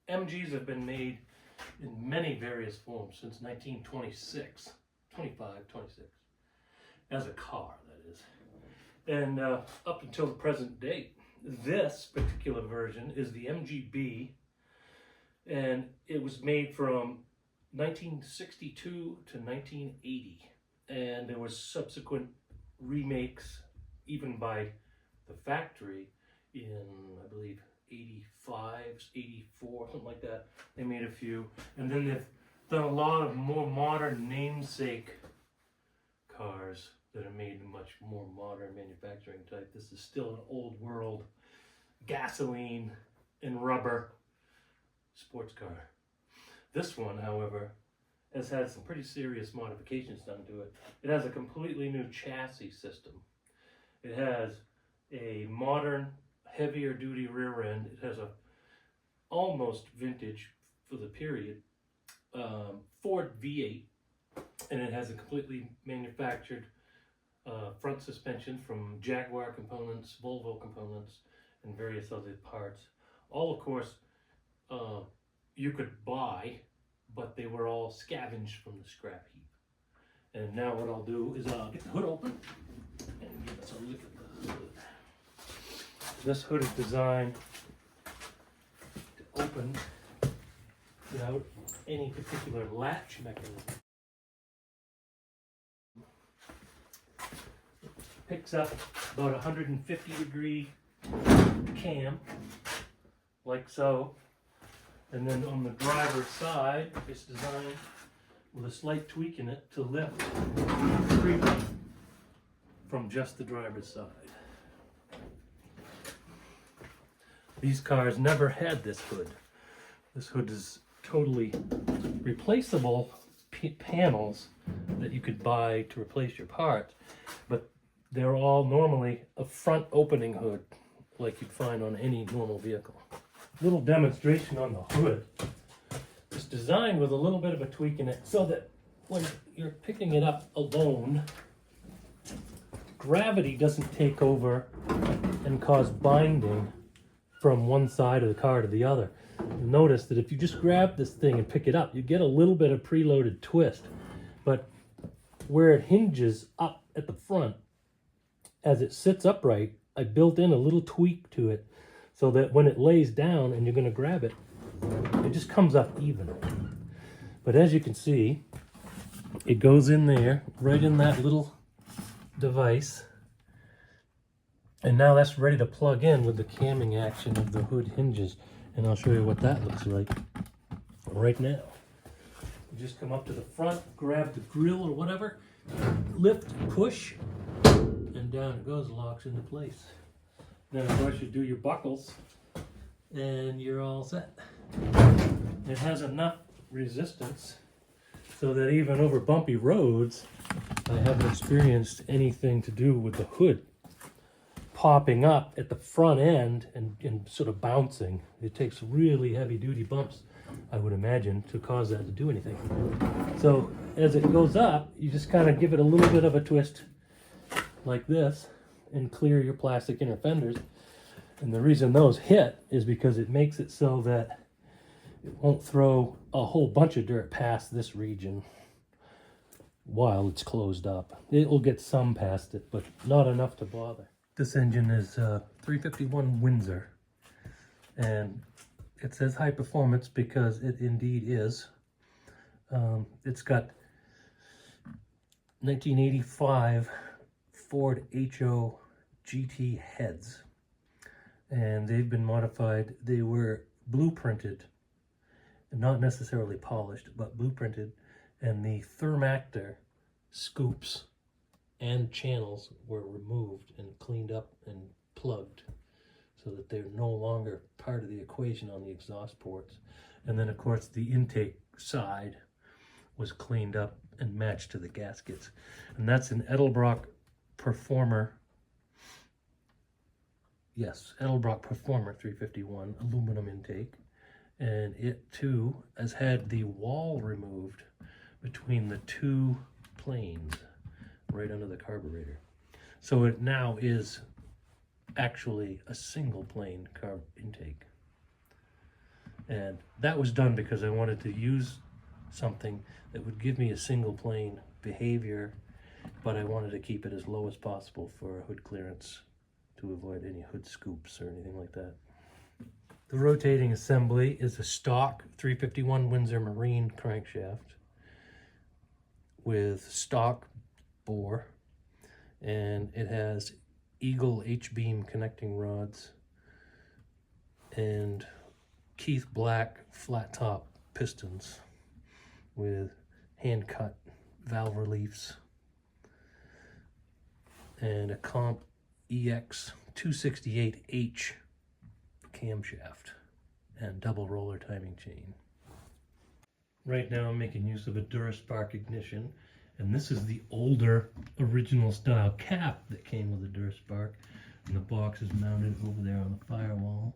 MGs have been made in many various forms since 1926, 25, 26, as a car, that is. And up until the present date, this particular version is the MGB, and it was made from 1962 to 1980. And there was subsequent remakes, even by the factory, in, I believe, 85, 84, something like that. They made a few. And then they've done a lot of more modern namesake cars that are made in much more modern manufacturing type. This is still an old world gasoline and rubber sports car. This one, however, has had some pretty serious modifications done to it. It has a completely new chassis system. It has a modern, heavier duty rear end. It has a almost vintage for the period Ford V-8, and it has a completely manufactured front suspension from Jaguar components, Volvo components, and various other parts. All, of course, you could buy, but they were all scavenged from the scrap heap. And now what I'll do is I'll get the hood open and give us a look at the hood. This hood is designed to open without any particular latch mechanism. It picks up about 150-degree cam, like so. And then on the driver's side, it's designed with a slight tweak in it to lift freely from just the driver's side. These cars never had this hood. This hood is totally replaceable panels that you could buy to replace your parts, but they're all normally a front opening hood like you'd find on any normal vehicle. Little demonstration on the hood. It's designed with a little bit of a tweak in it so that when you're picking it up alone, gravity doesn't take over and cause binding from one side of the car to the other. You'll notice that if you just grab this thing and pick it up, you get a little bit of preloaded twist, but where it hinges up at the front, as it sits upright, I built in a little tweak to it so that when it lays down and you're going to grab it, it just comes up even. But as you can see, it goes in there, right in that little device. And now that's ready to plug in with the camming action of the hood hinges. And I'll show you what that looks like right now. You just come up to the front, grab the grill or whatever, lift, push, and down it goes, locks into place. Then of course you do your buckles and you're all set. It has enough resistance so that even over bumpy roads, I haven't experienced anything to do with the hood popping up at the front end and sort of bouncing. It takes really heavy duty bumps, I would imagine, to cause that to do anything. So as it goes up, you just kind of give it a little bit of a twist like this and clear your plastic inner fenders. And the reason those hit is because it makes it so that it won't throw a whole bunch of dirt past this region while it's closed up. It will get some past it, but not enough to bother. This engine is 351 Windsor, and it says high performance because it indeed is. It's got 1985 Ford HO GT heads, and they've been modified. They were blueprinted, not necessarily polished, but blueprinted, and the Thermactor scoops and channels were removed and cleaned up and plugged so that they're no longer part of the equation on the exhaust ports. And then of course the intake side was cleaned up and matched to the gaskets. And that's an Edelbrock Performer, yes, Edelbrock Performer 351 aluminum intake. and it too has had the wall removed between the two planes right under the carburetor. So it now is actually a single plane carb intake. And that was done because I wanted to use something that would give me a single plane behavior, but I wanted to keep it as low as possible for hood clearance to avoid any hood scoops or anything like that. The rotating assembly is a stock 351 Windsor Marine crankshaft with stock bore, and it has Eagle H-beam connecting rods and Keith Black flat top pistons with hand cut valve reliefs and a Comp EX 268H camshaft and double roller timing chain. Right now I'm making use of a Duraspark ignition, and this is the older original style cap that came with the Duraspark, and the box is mounted over there on the firewall.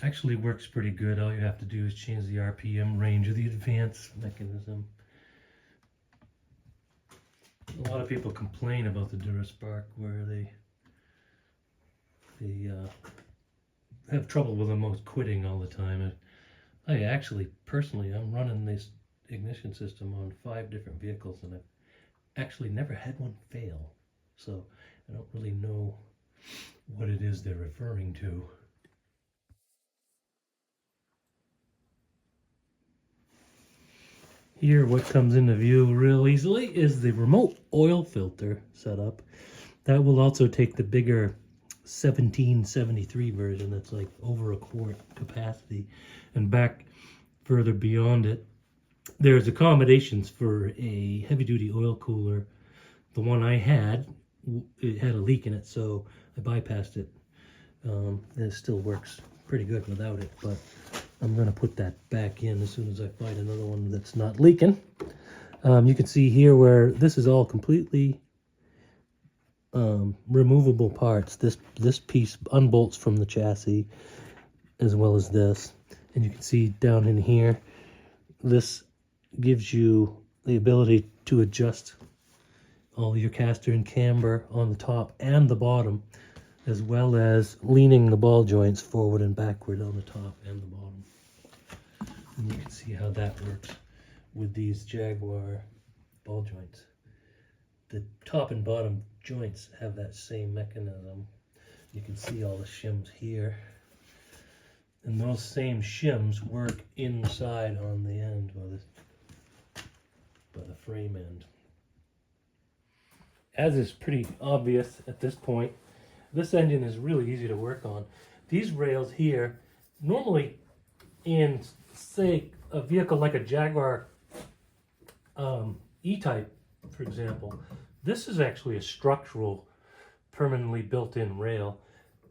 Actually works pretty good. All you have to do is change the RPM range of the advance mechanism. A lot of people complain about the Duraspark where they have trouble with them most quitting all the time. I actually, personally, I'm running this ignition system on 5 different vehicles, and I've actually never had one fail. So I don't really know what it is they're referring to. Here, what comes into view real easily is the remote oil filter setup. That will also take the bigger 1773 version that's like over a quart capacity, and back further beyond it, there's accommodations for a heavy-duty oil cooler. The one I had, it had a leak in it, so I bypassed it. And it still works pretty good without it, but I'm going to put that back in as soon as I find another one that's not leaking. You can see here where this is all completely removable parts. This piece unbolts from the chassis as well as this. And you can see down in here, this gives you the ability to adjust all your caster and camber on the top and the bottom, as well as leaning the ball joints forward and backward on the top and the bottom. And you can see how that works with these Jaguar ball joints. The top and bottom joints have that same mechanism. You can see all the shims here. And those same shims work inside on the end by the frame end. As is pretty obvious at this point, this engine is really easy to work on. These rails here, normally in, say, a vehicle like a Jaguar E-Type, for example, this is actually a structural, permanently built-in rail.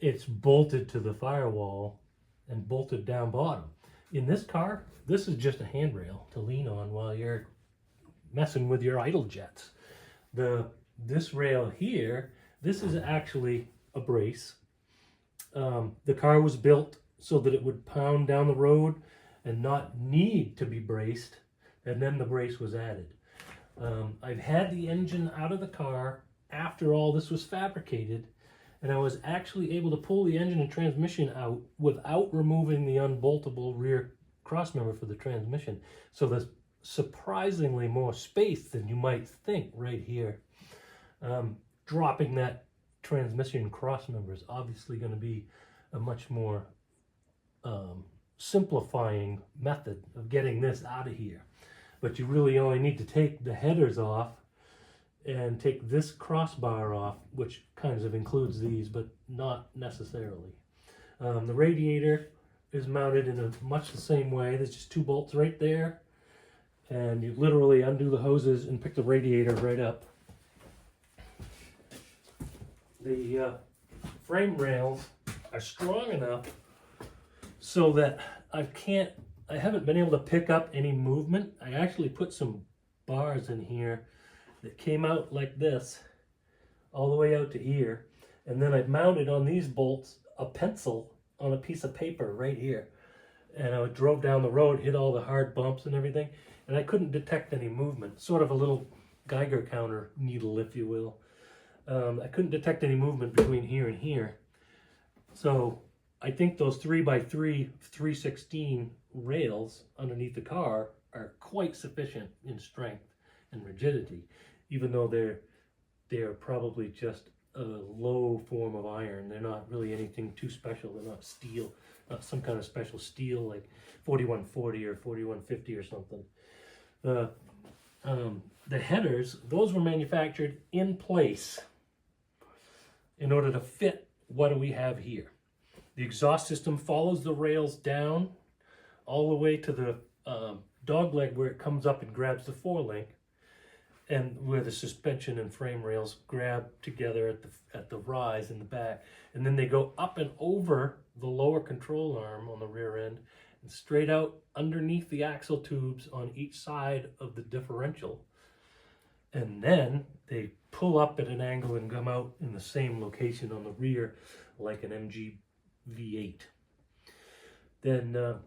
It's bolted to the firewall and bolted down bottom. In this car, this is just a handrail to lean on while you're messing with your idle jets. This rail here, this is actually a brace. The car was built so that it would pound down the road and not need to be braced, and then the brace was added. I've had the engine out of the car after all this was fabricated, and I was actually able to pull the engine and transmission out without removing the unboltable rear crossmember for the transmission. So there's surprisingly more space than you might think right here. Dropping that transmission crossmember is obviously going to be a much more simplifying method of getting this out of here. But you really only need to take the headers off and take this crossbar off, which kind of includes these, but not necessarily. The radiator is mounted in a much the same way. There's just 2 bolts right there, and you literally undo the hoses and pick the radiator right up. The frame rails are strong enough so that I haven't been able to pick up any movement. I actually put some bars in here that came out like this all the way out to here, and then I've mounted on these bolts a pencil on a piece of paper right here. And I drove down the road, hit all the hard bumps and everything, and I couldn't detect any movement. Sort of a little Geiger counter needle, if you will. I couldn't detect any movement between here and here. So I think those 3x3 316 rails underneath the car are quite sufficient in strength and rigidity, even though they're probably just a low form of iron. They're not really anything too special. They're not steel, not some kind of special steel like 4140 or 4150 or something. The headers, those were manufactured in place in order to fit what do we have here. The exhaust system follows the rails down all the way to the dog leg where it comes up and grabs the forelink, and where the suspension and frame rails grab together at the rise in the back. And then they go up and over the lower control arm on the rear end and straight out underneath the axle tubes on each side of the differential. And then they pull up at an angle and come out in the same location on the rear like an MGB V-8. Then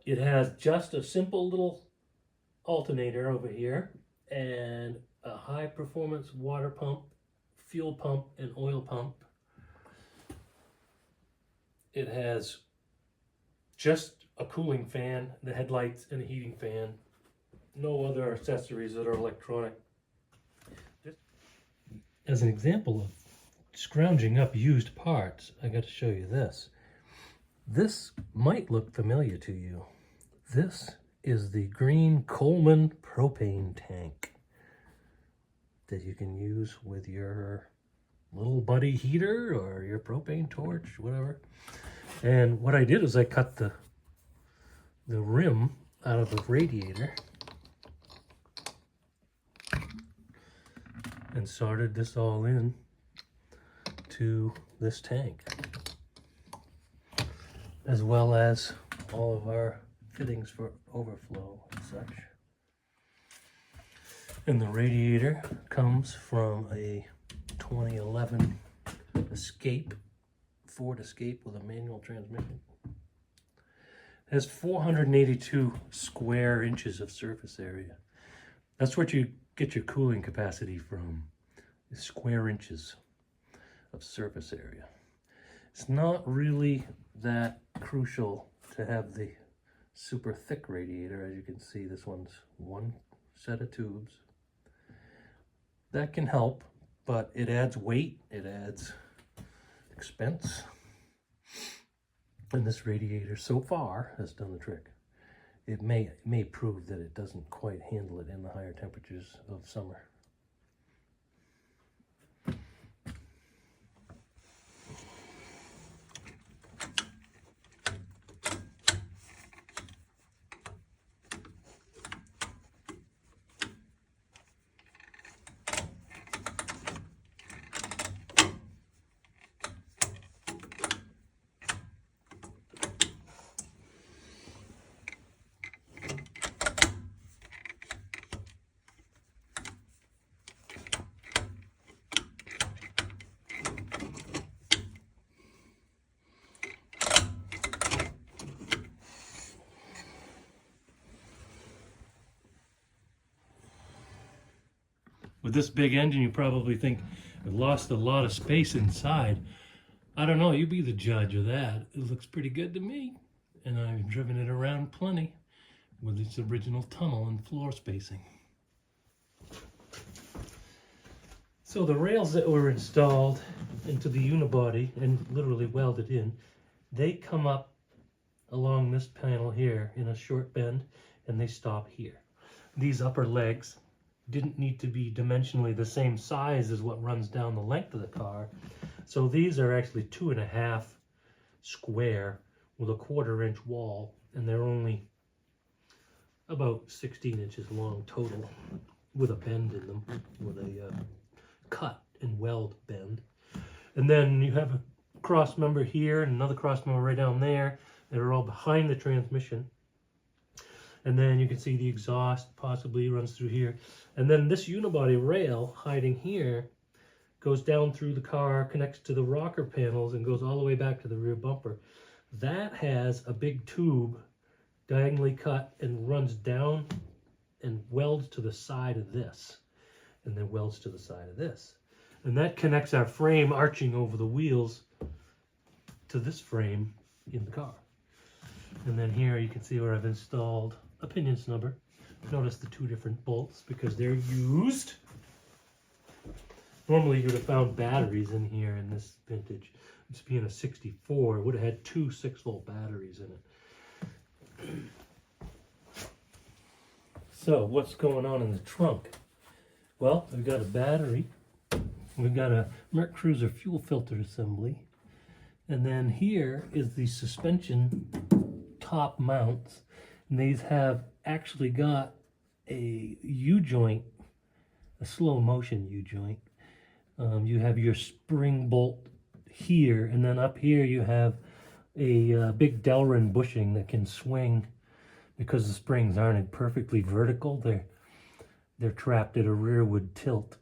it has just a simple little alternator over here and a high performance water pump, fuel pump, and oil pump. It has just a cooling fan, the headlights, and a heating fan. No other accessories that are electronic. As an example of scrounging up used parts, I got to show you this. This might look familiar to you. This is the green Coleman propane tank that you can use with your little buddy heater or your propane torch, whatever. And what I did is I cut the rim out of the radiator and soldered this all in to this tank, as well as all of our fittings for overflow and such. And the radiator comes from a 2011 Escape, Ford Escape with a manual transmission. It has 482 square inches of surface area. That's what you get your cooling capacity from, is square inches of surface area. It's not really that crucial to have the super thick radiator. As you can see, this one's one set of tubes. That can help, but it adds weight, it adds expense. And this radiator so far has done the trick. It may prove that it doesn't quite handle it in the higher temperatures of summer. With this big engine, you probably think it lost a lot of space inside. I don't know, you be the judge of that. It looks pretty good to me. And I've driven it around plenty with its original tunnel and floor spacing. So the rails that were installed into the unibody and literally welded in, they come up along this panel here in a short bend and they stop here. These upper legs didn't need to be dimensionally the same size as what runs down the length of the car. So these are actually 2.5 square with a 1/4 inch wall, and they're only about 16 inches long total with a bend in them, with a cut and weld bend. And then you have a cross member here and another cross member right down there that are all behind the transmission. And then you can see the exhaust possibly runs through here. And then this unibody rail hiding here goes down through the car, connects to the rocker panels, and goes all the way back to the rear bumper. That has a big tube diagonally cut and runs down and welds to the side of this, and then welds to the side of this. And that connects our frame arching over the wheels to this frame in the car. And then here you can see where I've installed a pinion snubber. Notice the two different bolts because they're used. Normally you would have found batteries in here in this vintage. This being a 64, it would have had two 6-volt batteries in it. So what's going on in the trunk? Well, we've got a battery. We've got a Merc Cruiser fuel filter assembly. And then here is the suspension top mounts. And these have actually got a U-joint, a slow motion U-joint. You have your spring bolt here, and then up here you have a big Delrin bushing that can swing because the springs aren't perfectly vertical. They're trapped at a rearward tilt.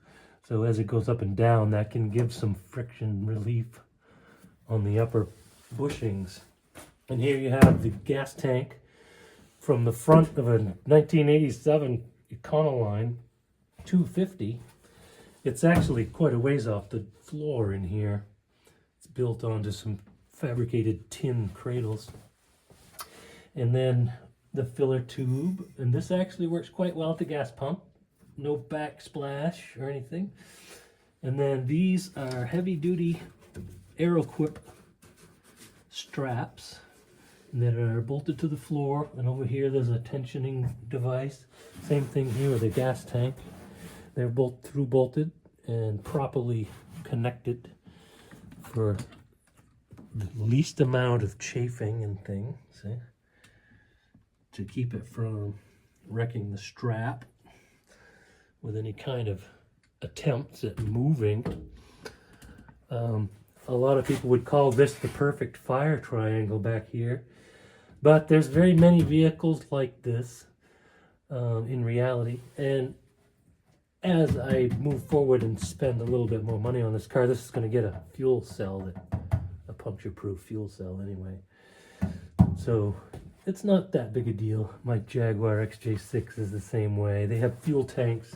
So as it goes up and down, that can give some friction relief on the upper bushings. And here you have the gas tank from the front of a 1987 Econoline 250. It's actually quite a ways off the floor in here. It's built onto some fabricated tin cradles. And then the filler tube, and this actually works quite well at the gas pump. No backsplash or anything. And then these are heavy duty Aeroquip straps that are bolted to the floor, and over here there's a tensioning device. Same thing here with the gas tank. They're both through bolted and properly connected for the least amount of chafing and things, see? To keep it from wrecking the strap with any kind of attempts at moving. A lot of people would call this the perfect fire triangle back here, but there's very many vehicles like this in reality. And as I move forward and spend a little bit more money on this car, this is going to get a fuel cell, a puncture-proof fuel cell anyway. So it's not that big a deal. My Jaguar XJ6 is the same way. They have fuel tanks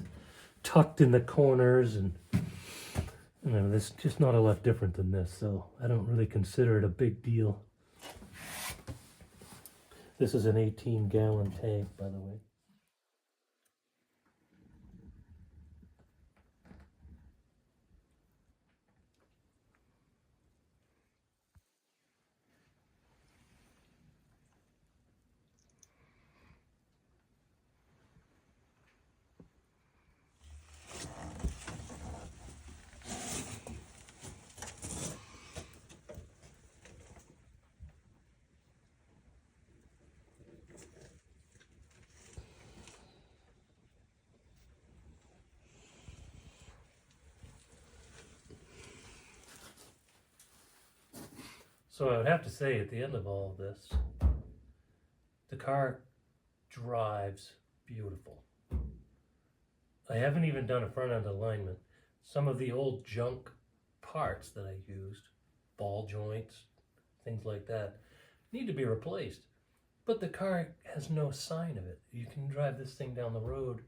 tucked in the corners, and you know, there's just not a lot different than this, so I don't really consider it a big deal. This is an 18-gallon tank, by the way. So I would have to say at the end of all of this, the car drives beautiful. I haven't even done a front end alignment. Some of the old junk parts that I used, ball joints, things like that, need to be replaced. But the car has no sign of it. You can drive this thing down the road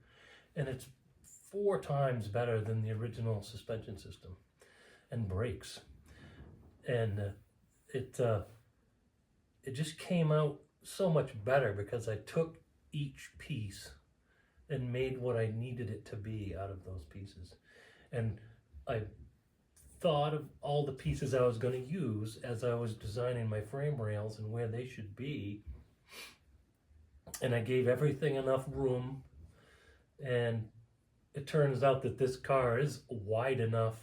and it's 4 times better than the original suspension system and brakes. And it just came out so much better because I took each piece and made what I needed it to be out of those pieces. And I thought of all the pieces I was going to use as I was designing my frame rails and where they should be. And I gave everything enough room, and it turns out that this car is wide enough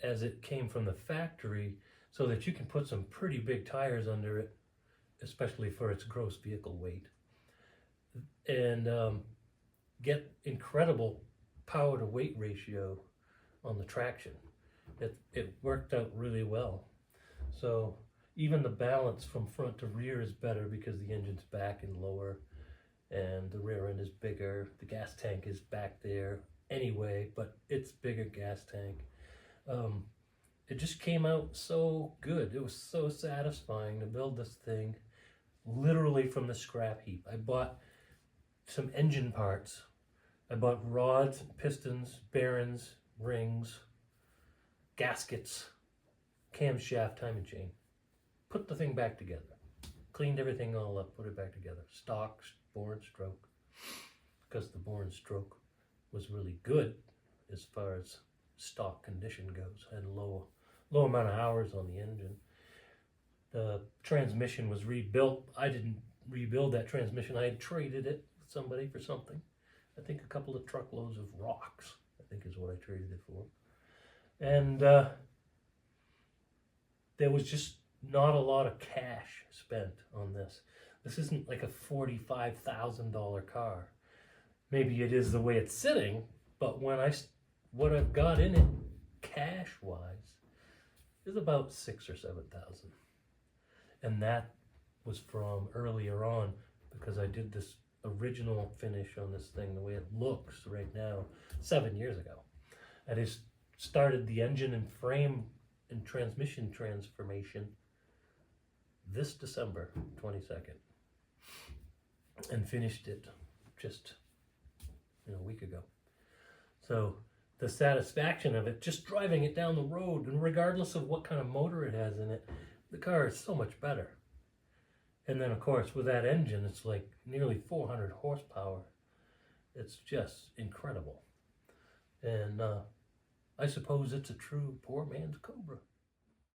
as it came from the factory so that you can put some pretty big tires under it, especially for its gross vehicle weight, and get incredible power to weight ratio on the traction. It worked out really well. So even the balance from front to rear is better because the engine's back and lower and the rear end is bigger. The gas tank is back there anyway, but it's bigger gas tank. it just came out so good. It was so satisfying to build this thing literally from the scrap heap. I bought some engine parts. I bought rods, pistons, bearings, rings, gaskets, camshaft, timing chain. Put the thing back together. Cleaned everything all up, put it back together. Stock, bore and stroke. Because the bore and stroke was really good as far as stock condition goes. I had a low amount of hours on the engine. The transmission was rebuilt. I didn't rebuild that transmission. I had traded it with somebody for something. I think a couple of truckloads of rocks, I think is what I traded it for. And there was just not a lot of cash spent on this. This isn't like a $45,000 car. Maybe it is the way it's sitting, but what I've got in it, cash-wise, is about $6,000 or $7,000. And that was from earlier on, because I did this original finish on this thing the way it looks right now 7 years ago. I just started the engine and frame and transmission transformation this December 22nd and finished it just a week ago. So the satisfaction of it, just driving it down the road, and regardless of what kind of motor it has in it, the car is so much better. And then of course with that engine, it's like nearly 400 horsepower. It's just incredible. And I suppose it's a true poor man's Cobra.